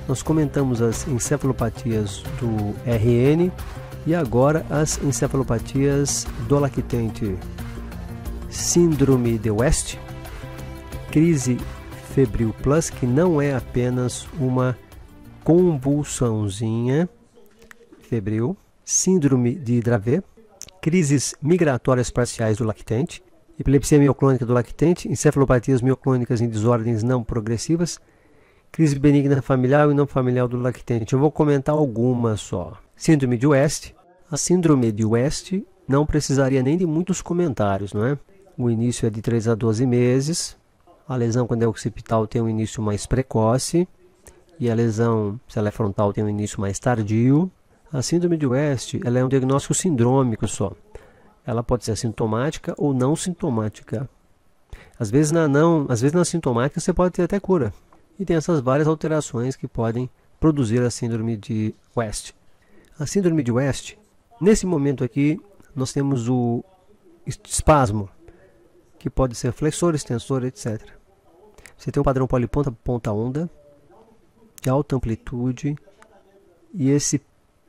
Nós comentamos as encefalopatias do RN e agora as encefalopatias do lactente. Síndrome de West, crise febril plus, que não é apenas uma convulsãozinha febril. Síndrome de Dravet, crises migratórias parciais do lactente, epilepsia mioclônica do lactente, encefalopatias mioclônicas em desordens não progressivas, crise benigna familiar e não familiar do lactente. Eu vou comentar algumas só. Síndrome de West. A síndrome de West não precisaria nem de muitos comentários, não é? O início é de 3 a 12 meses. A lesão, quando é occipital, tem um início mais precoce. E a lesão, se ela é frontal, tem um início mais tardio. A síndrome de West, ela é um diagnóstico sindrômico só. Ela pode ser sintomática ou não sintomática. Às vezes na sintomática você pode ter até cura. E tem essas várias alterações que podem produzir a síndrome de West. A síndrome de West, nesse momento aqui, nós temos o espasmo, que pode ser flexor, extensor, etc. Você tem um padrão poliponta, ponta-onda, de alta amplitude, e esse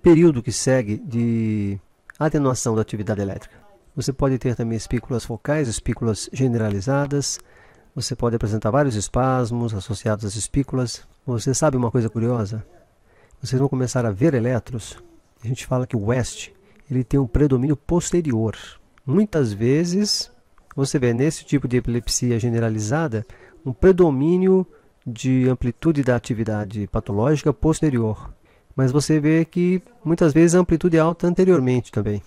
período que segue de atenuação da atividade elétrica. Você pode ter também espículas focais, espículas generalizadas. Você pode apresentar vários espasmos associados às espículas. Você sabe uma coisa curiosa? Vocês vão começar a ver elétros. A gente fala que o West ele tem um predomínio posterior. Muitas vezes você vê nesse tipo de epilepsia generalizada um predomínio de amplitude da atividade patológica posterior. Mas você vê que muitas vezes a amplitude é alta anteriormente também.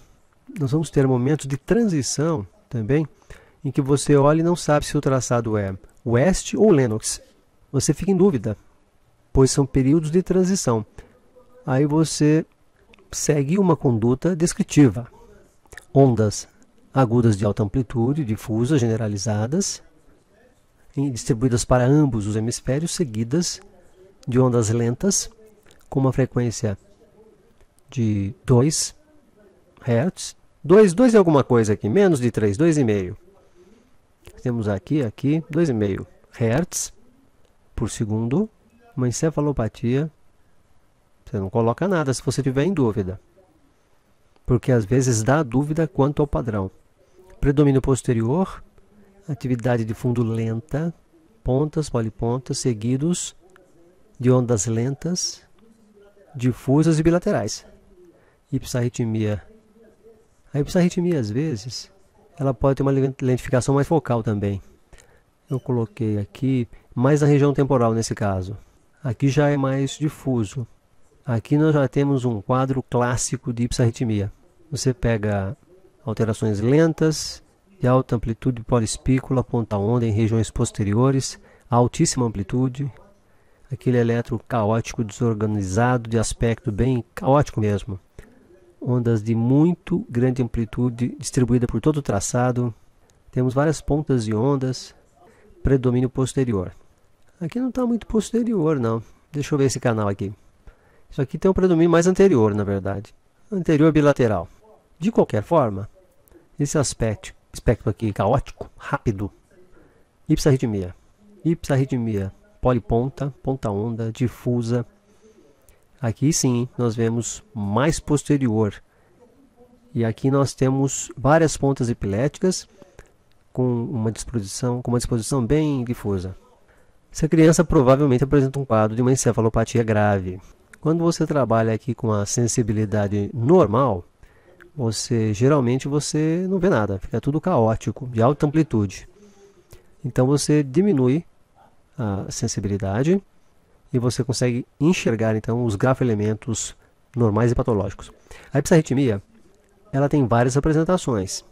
Nós vamos ter momentos de transição também, em que você olha e não sabe se o traçado é West ou Lennox. Você fica em dúvida, pois são períodos de transição. Aí você segue uma conduta descritiva. Ondas agudas de alta amplitude, difusas, generalizadas, distribuídas para ambos os hemisférios, seguidas de ondas lentas, com uma frequência de 2 Hz. 2 é alguma coisa aqui, menos de 3, 2,5. Temos aqui 2,5 Hz por segundo. Uma encefalopatia. Você não coloca nada se você tiver em dúvida, porque às vezes dá dúvida quanto ao padrão. Predomínio posterior, atividade de fundo lenta, pontas, polipontas, seguidos de ondas lentas, difusas e bilaterais. Ipsarritmia. A ipsarritmia, às vezes, ela pode ter uma lentificação mais focal também. Eu coloquei aqui mais na região temporal nesse caso. Aqui já é mais difuso. Aqui nós já temos um quadro clássico de ipsarritmia. Você pega alterações lentas, de alta amplitude poliespícula, ponta-onda em regiões posteriores, altíssima amplitude, aquele eletro caótico, desorganizado, de aspecto bem caótico mesmo. Ondas de muito grande amplitude distribuída por todo o traçado. Temos várias pontas de ondas, predomínio posterior. Aqui não está muito posterior não. Deixa eu ver esse canal aqui. Isso aqui tem um predomínio mais anterior, na verdade. Anterior bilateral. De qualquer forma, esse aspecto aqui caótico, rápido, ipsarritmia. Ipsarritmia, poliponta, ponta-onda, difusa. Aqui sim, nós vemos mais posterior. E aqui nós temos várias pontas epiléticas com uma disposição bem difusa. Essa criança provavelmente apresenta um quadro de uma encefalopatia grave. Quando você trabalha aqui com a sensibilidade normal, geralmente você não vê nada, fica tudo caótico, de alta amplitude. Então você diminui a sensibilidade e você consegue enxergar então os grafoelementos normais e patológicos. A ipsarritmia, ela tem várias apresentações.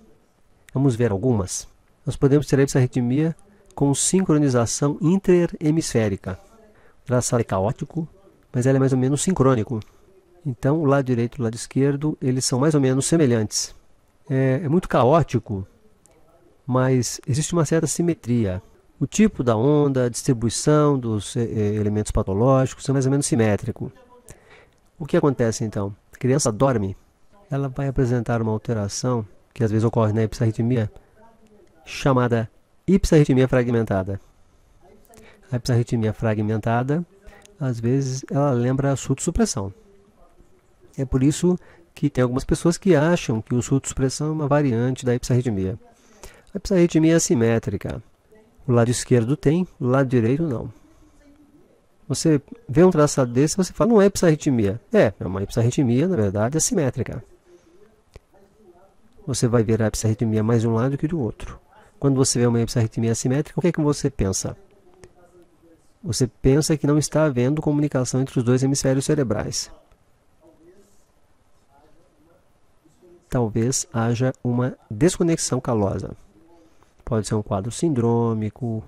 Vamos ver algumas. Nós podemos ter a ipsarritmia com sincronização interhemisférica. O traçado é caótico, mas ela é mais ou menos sincrônico. Então, o lado direito e o lado esquerdo, eles são mais ou menos semelhantes. É muito caótico, mas existe uma certa simetria. O tipo da onda, a distribuição dos elementos patológicos é mais ou menos simétrico. O que acontece então? A criança dorme, ela vai apresentar uma alteração, que às vezes ocorre na ipsarritmia, chamada ipsarritmia fragmentada. A ipsarritmia fragmentada, às vezes ela lembra a surto-supressão. É por isso que tem algumas pessoas que acham que o surto-supressão é uma variante da hipisarritmia. A hipisarritmia é assimétrica. O lado esquerdo tem, o lado direito não. Você vê um traçado desse, você fala, não é hipisarritmia. É uma hipisarritmia, na verdade, assimétrica. Você vai ver a hipisarritmia mais de um lado que do outro. Quando você vê uma hipisarritmia assimétrica, o que é que você pensa? Você pensa que não está havendo comunicação entre os dois hemisférios cerebrais. Talvez haja uma desconexão calosa. Pode ser um quadro sindrômico,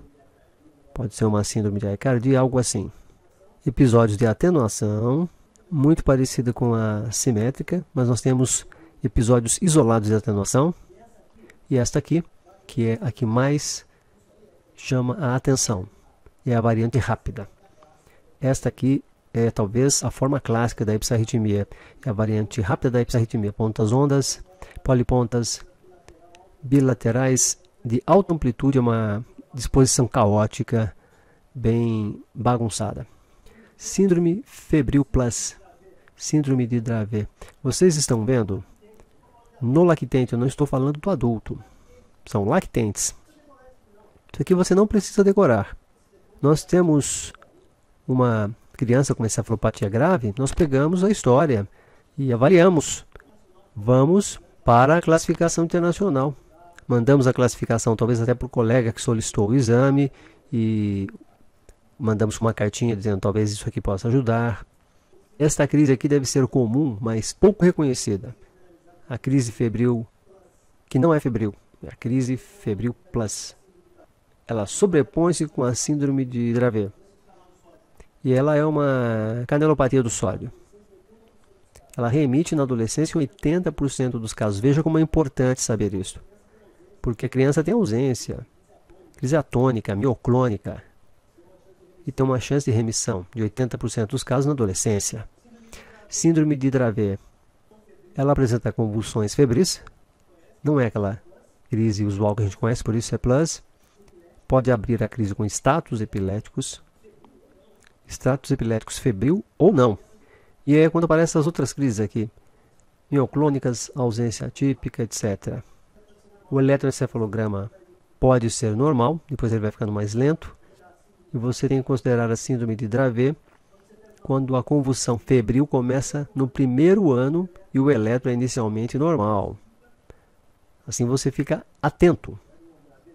pode ser uma síndrome de Aicardi, algo assim. Episódios de atenuação, muito parecida com a simétrica, mas nós temos episódios isolados de atenuação. E esta aqui, que é a que mais chama a atenção, é a variante rápida. Esta aqui é talvez a forma clássica da hipisarritmia, é a variante rápida da hipisarritmia. Pontas ondas, polipontas, bilaterais de alta amplitude, é uma disposição caótica, bem bagunçada. Síndrome febril plus, síndrome de Dravet. Vocês estão vendo? No lactente, eu não estou falando do adulto, são lactentes. Isso aqui você não precisa decorar. Nós temos uma criança com encefalopatia grave, nós pegamos a história e avaliamos. Vamos para a classificação internacional. Mandamos a classificação, talvez até para o colega que solicitou o exame, e mandamos uma cartinha dizendo talvez isso aqui possa ajudar. Esta crise aqui deve ser comum, mas pouco reconhecida. A crise febril, que não é febril, é a crise febril plus. Ela sobrepõe-se com a síndrome de Dravet. E ela é uma canelopatia do sódio. Ela remite na adolescência em 80% dos casos. Veja como é importante saber isso. Porque a criança tem ausência, crise atônica, mioclônica, e tem uma chance de remissão de 80% dos casos na adolescência. Síndrome de Dravet. Ela apresenta convulsões febris. Não é aquela crise usual que a gente conhece, por isso é plus. Pode abrir a crise com status epiléticos febril ou não. E é quando aparecem as outras crises aqui, mioclônicas, ausência atípica, etc. O eletroencefalograma pode ser normal, depois ele vai ficando mais lento. E você tem que considerar a síndrome de Dravet quando a convulsão febril começa no primeiro ano e o eletro é inicialmente normal. Assim você fica atento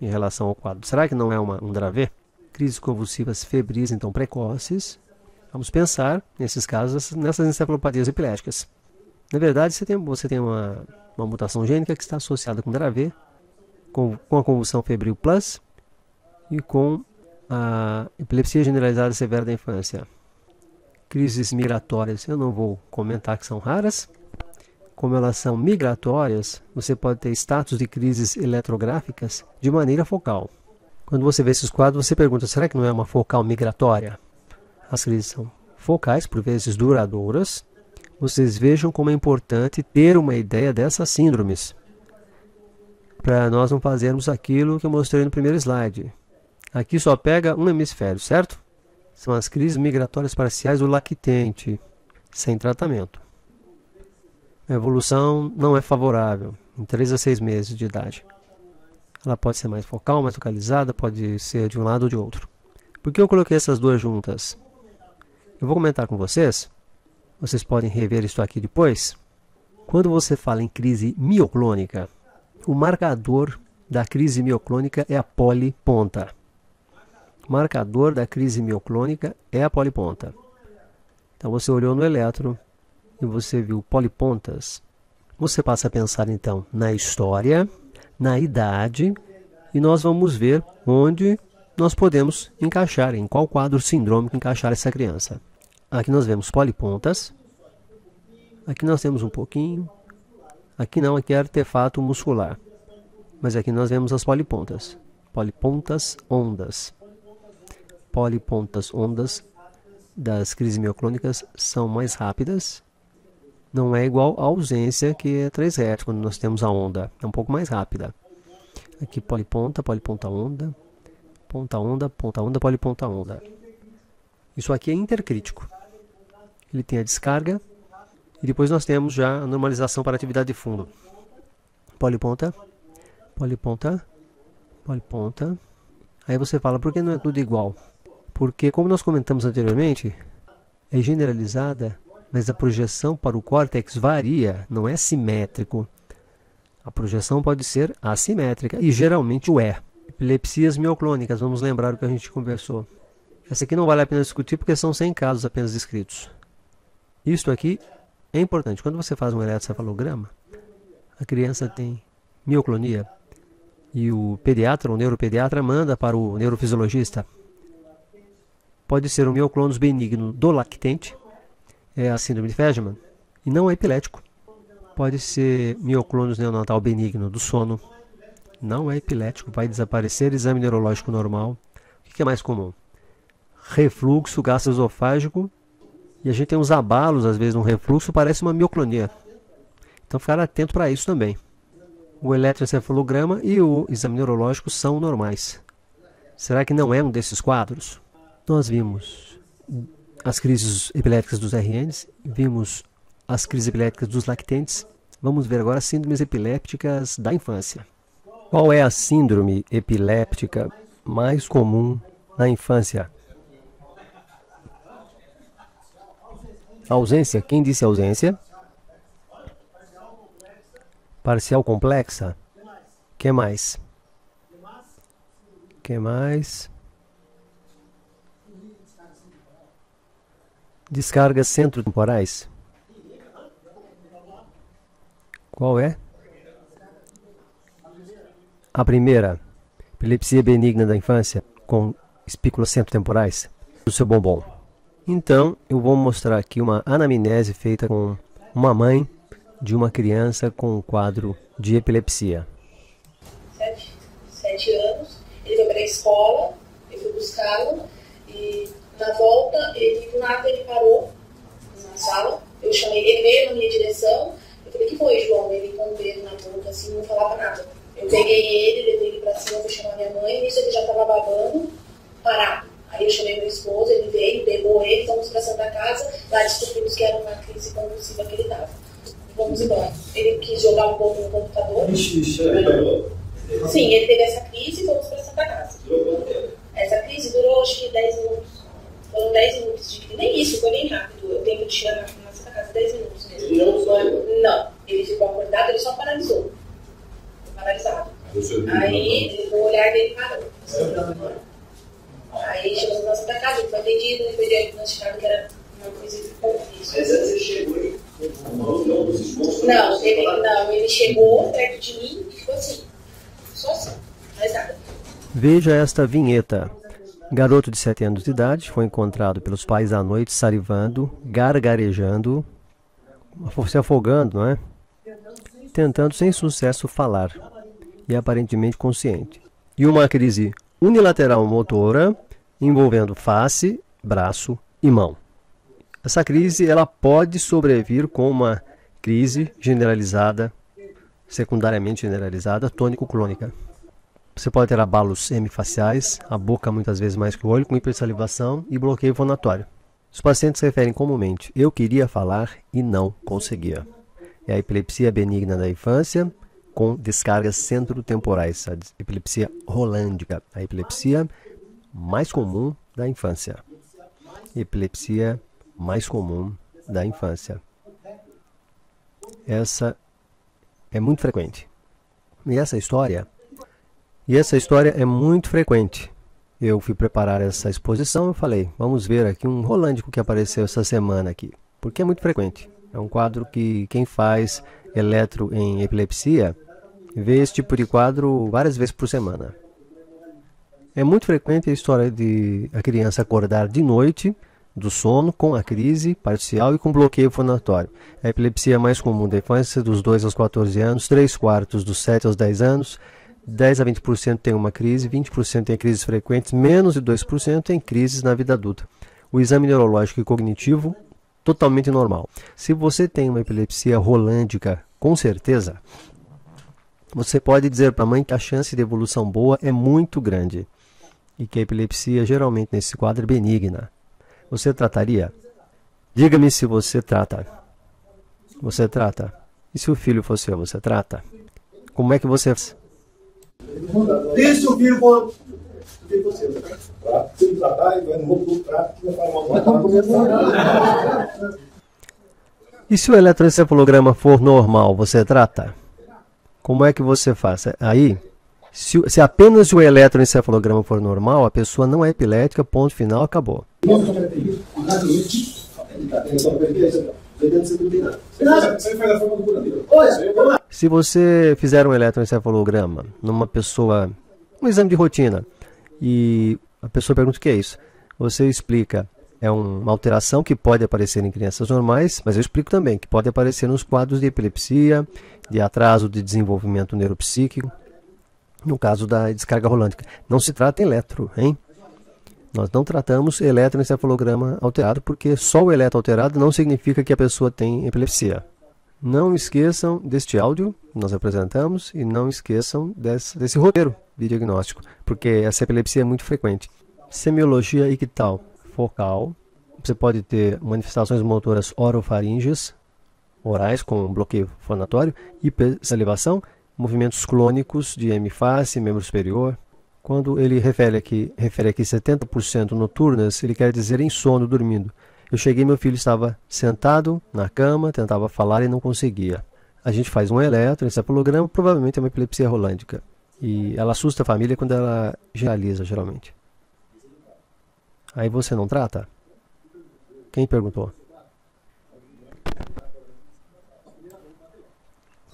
em relação ao quadro. Será que não é um Dravet? Crises convulsivas febris, então, precoces. Vamos pensar, nesses casos, nessas encefalopatias epiléticas. Na verdade, você tem uma mutação gênica que está associada com Dravet, com a convulsão febril plus e com a epilepsia generalizada severa da infância. Crises migratórias, eu não vou comentar que são raras. Como elas são migratórias, você pode ter status de crises eletrográficas de maneira focal. Quando você vê esses quadros, você pergunta, será que não é uma focal migratória? As crises são focais, por vezes duradouras. Vocês vejam como é importante ter uma ideia dessas síndromes, para nós não fazermos aquilo que eu mostrei no primeiro slide. Aqui só pega um hemisfério, certo? São as crises migratórias parciais do lactente, sem tratamento. A evolução não é favorável, em 3 a 6 meses de idade. Ela pode ser mais focal, mais localizada, pode ser de um lado ou de outro. Por que eu coloquei essas duas juntas? Eu vou comentar com vocês, vocês podem rever isso aqui depois. Quando você fala em crise mioclônica, o marcador da crise mioclônica é a poliponta. O marcador da crise mioclônica é a poliponta. Então você olhou no eletro e você viu polipontas. Você passa a pensar então na história, na idade, e nós vamos ver onde nós podemos encaixar, em qual quadro sindrômico encaixar essa criança. Aqui nós vemos polipontas, aqui nós temos um pouquinho, aqui não, aqui é artefato muscular, mas aqui nós vemos as polipontas, polipontas ondas. Polipontas ondas das crises mioclônicas são mais rápidas, não é igual à ausência, que é 3 Hz, quando nós temos a onda, é um pouco mais rápida. Aqui poliponta, poliponta onda, ponta onda, poliponta onda. Isso aqui é intercrítico. Ele tem a descarga e depois nós temos já a normalização para atividade de fundo. Poliponta, poliponta, poliponta. Aí você fala, por que não é tudo igual? Porque, como nós comentamos anteriormente, é generalizada, mas a projeção para o córtex varia, não é simétrico. A projeção pode ser assimétrica e geralmente o é. Epilepsias mioclônicas, vamos lembrar o que a gente conversou. Essa aqui não vale a pena discutir porque são 100 casos apenas descritos. Isto aqui é importante. Quando você faz um eletrocefalograma, a criança tem mioclonia e o pediatra, o neuropediatra, manda para o neurofisiologista. Pode ser um mioclônus benigno do lactente, é a síndrome de Fedman, e não é epilético. Pode ser mioclônus neonatal benigno do sono, não é epilético, vai desaparecer, exame neurológico normal. O que é mais comum? Refluxo gastroesofágico, e a gente tem uns abalos, às vezes, no refluxo, parece uma mioclonia. Então, ficar atento para isso também. O eletroencefalograma e o exame neurológico são normais. Será que não é um desses quadros? Nós vimos as crises epiléticas dos RNs, vimos as crises epiléticas dos lactentes. Vamos ver agora as síndromes epilépticas da infância. Qual é a síndrome epiléptica mais comum na infância? Ausência. Quem disse ausência? Parcial complexa. Que mais? Que mais? Descargas centrotemporais. Qual é? A primeira, epilepsia benigna da infância com espículas centrotemporais do seu bombom. Então, eu vou mostrar aqui uma anamnese feita com uma mãe de uma criança com um quadro de epilepsia. 7 anos, ele foi para a escola, eu fui buscá-lo e na volta, do nada ele parou na sala, eu chamei, ele veio na minha direção, eu falei, o que foi, João? Ele com o dedo na boca, assim, não falava nada. Eu peguei ele, levei ele para cima, fui chamar minha mãe, e nisso ele já estava babando, parado. Aí eu chamei meu esposo, ele veio, pegou ele, fomos para Santa Casa, lá descobrimos que era uma crise convulsiva que ele estava. Vamos embora. Ele quis jogar um pouco no computador. Sim, ele teve essa crise e fomos para Santa Casa. Essa crise durou, acho que 10 minutos. Foram 10 minutos de crise. Nem isso, foi bem rápido. Eu tenho que tirar na Santa Casa 10 minutos mesmo. Ele não saiu? Não. Ele ficou acordado, ele só paralisou. Paralisado. Aí, o olhar dele parou. Aí chegamos na Santa Casa, ele foi atendido, ele foi diagnosticado que era uma coisa de conflito. Mas antes ele chegou e não, ele chegou perto de mim e ficou assim. Só assim, mais nada. Veja esta vinheta. Garoto de 7 anos de idade foi encontrado pelos pais à noite sarivando, gargarejando, se afogando, não é? Tentando sem sucesso falar e aparentemente consciente. E uma crise unilateral motora envolvendo face, braço e mão. Essa crise ela pode sobrevir com uma crise generalizada, secundariamente generalizada, tônico-clônica. Você pode ter abalos hemifaciais, a boca muitas vezes mais que o olho, com hipersalivação e bloqueio fonatório. Os pacientes se referem comumente, eu queria falar e não conseguia. É a epilepsia benigna da infância com descargas centrotemporais, a epilepsia rolândica, a epilepsia mais comum da infância. Epilepsia mais comum da infância. Essa é muito frequente. E essa história é muito frequente. Eu fui preparar essa exposição e falei, vamos ver aqui um rolândico que apareceu essa semana aqui, porque é muito frequente. É um quadro que quem faz eletro em epilepsia vê esse tipo de quadro várias vezes por semana. É muito frequente a história de a criança acordar de noite do sono com a crise parcial e com bloqueio fonatório. A epilepsia mais comum da infância, dos 2 aos 14 anos, 3/4 dos 7 aos 10 anos, 10 a 20% tem uma crise, 20% tem crises frequentes, menos de 2% tem crises na vida adulta. O exame neurológico e cognitivo, totalmente normal. Se você tem uma epilepsia rolândica, com certeza, você pode dizer para a mãe que a chance de evolução boa é muito grande e que a epilepsia geralmente nesse quadro é benigna. Você trataria? Diga-me se você trata. Você trata? E se o filho for seu, você trata? Como é que você... Se o filho for seu, se ele tratar, ele vai no outro trato, que vai falar mal. E se o eletroencefalograma for normal, você trata? Como é que você faz? Aí, se apenas o eletroencefalograma for normal, a pessoa não é epilética, ponto final, acabou. Se você fizer um eletroencefalograma numa pessoa, um exame de rotina, e a pessoa pergunta o que é isso, você explica, é uma alteração que pode aparecer em crianças normais, mas eu explico também que pode aparecer nos quadros de epilepsia, de atraso de desenvolvimento neuropsíquico, no caso da descarga rolântica. Não se trata eletro, hein? Nós não tratamos eletroencefalograma alterado, porque só o eletro alterado não significa que a pessoa tem epilepsia. Não esqueçam deste áudio que nós apresentamos e não esqueçam desse roteiro de diagnóstico, porque essa epilepsia é muito frequente. Semiologia ictal focal, você pode ter manifestações motoras orofaríngeas, orais com bloqueio fonatório, hipersalivação, movimentos clônicos de hemiface, membro superior. Quando ele refere aqui 70% noturnas, ele quer dizer em sono, dormindo. Eu cheguei, meu filho estava sentado na cama, tentava falar e não conseguia. A gente faz um eletroencefalograma, provavelmente é uma epilepsia rolândica. E ela assusta a família quando ela generaliza, geralmente. Aí você não trata? Quem perguntou?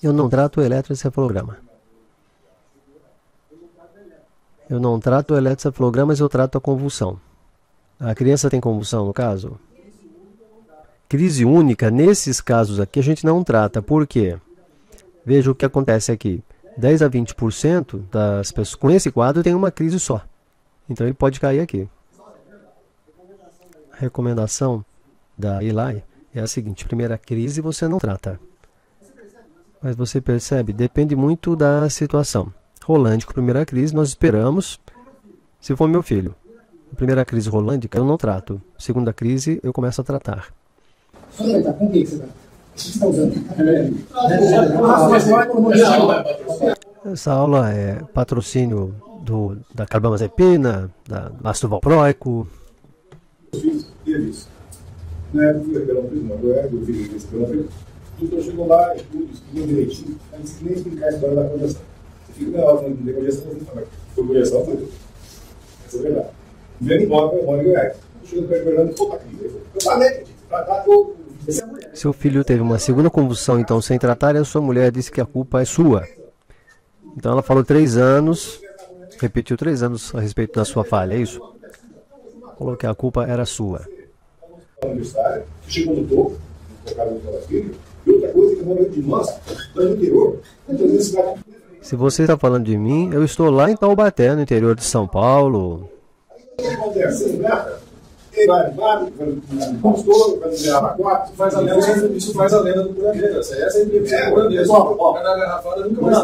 Eu não trato o eletroencefalograma. Eu não trato o eletroencefalograma, mas eu trato a convulsão. A criança tem convulsão, no caso? Crise única, nesses casos aqui, a gente não trata. Por quê? Veja o que acontece aqui. 10 a 20% das pessoas com esse quadro tem uma crise só. Então ele pode cair aqui. A recomendação da Eli é a seguinte: primeira crise você não trata. Mas você percebe, depende muito da situação. Rolândico, primeira crise, nós esperamos. Se for meu filho, primeira crise rolândica, eu não trato. Segunda crise, eu começo a tratar. Com o que você está usando? Essa aula é patrocínio da carbamazepina, da ácido valproico. Na época, eu fiz esse pelo o doutor chegou lá, estudou direitinho, não disse nem explicar a história da congestão. Você fica na hora, não tem congestão, você fala, foi congestão, foi. Essa é a verdade. Vendo embora, eu moro em Goiás. Eu chego para ele, pô, tá aqui. Eu falei, seu filho teve uma segunda convulsão, então, sem tratar, e a sua mulher disse que a culpa é sua. Então, ela falou 3 anos, repetiu 3 anos a respeito da sua falha, é isso? Falou que a culpa era sua. Chegou no topo, no caso do filho, e outra coisa que mora de nós, no interior, se você está falando de mim, eu estou lá em Taubaté, no interior de São Paulo. O que acontece? Ele vai no pastor, vai no Araquá, isso faz a lenda do curandeiro. Essa é a epilepsia do curandeiro. Pessoal, cada garrafada nunca mais...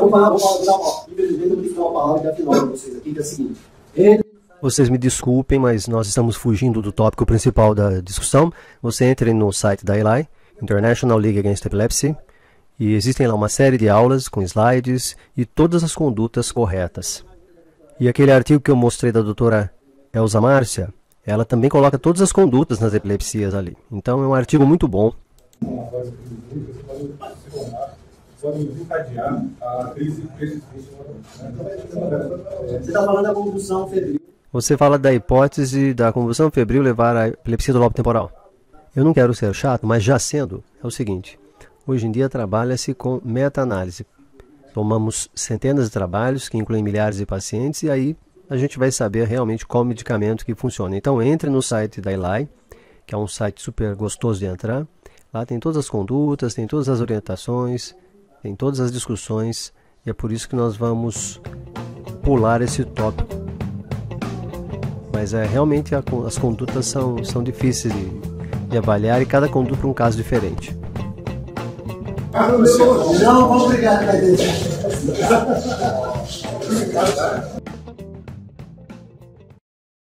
Infelizmente, eu vou te dar uma palavra da final para vocês aqui, que é a seguinte. Vocês me desculpem, mas nós estamos fugindo do tópico principal da discussão. Você entre no site da Eli, International League Against Epilepsy, e existem lá uma série de aulas com slides e todas as condutas corretas. E aquele artigo que eu mostrei da doutora Elza Márcia, ela também coloca todas as condutas nas epilepsias ali. Então é um artigo muito bom. Pode desencadear a crise persistente. Você está falando da convulsão febril. Você fala da hipótese da convulsão febril levar à epilepsia do lobo temporal. Eu não quero ser chato, mas já sendo, é o seguinte. Hoje em dia trabalha-se com meta-análise. Tomamos centenas de trabalhos que incluem milhares de pacientes e aí a gente vai saber realmente qual medicamento que funciona. Então entre no site da Eli, que é um site super gostoso de entrar. Lá tem todas as condutas, tem todas as orientações, tem todas as discussões, e é por isso que nós vamos pular esse tópico. Mas realmente as condutas são difíceis de avaliar e cada conduta é um caso diferente. Não, vamos brigar,